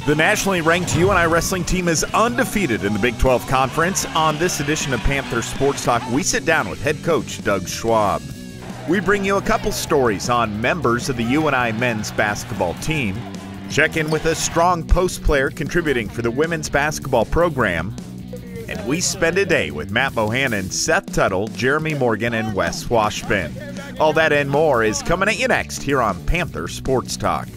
The nationally ranked UNI Wrestling team is undefeated in the Big 12 Conference. On this edition of Panther Sports Talk, we sit down with head coach Doug Schwab. We bring you a couple stories on members of the UNI men's basketball team, check in with a strong post player contributing for the women's basketball program, and we spend a day with Matt Bohannon, Seth Tuttle, Jeremy Morgan, and Wes Washpun. All that and more is coming at you next here on Panther Sports Talk.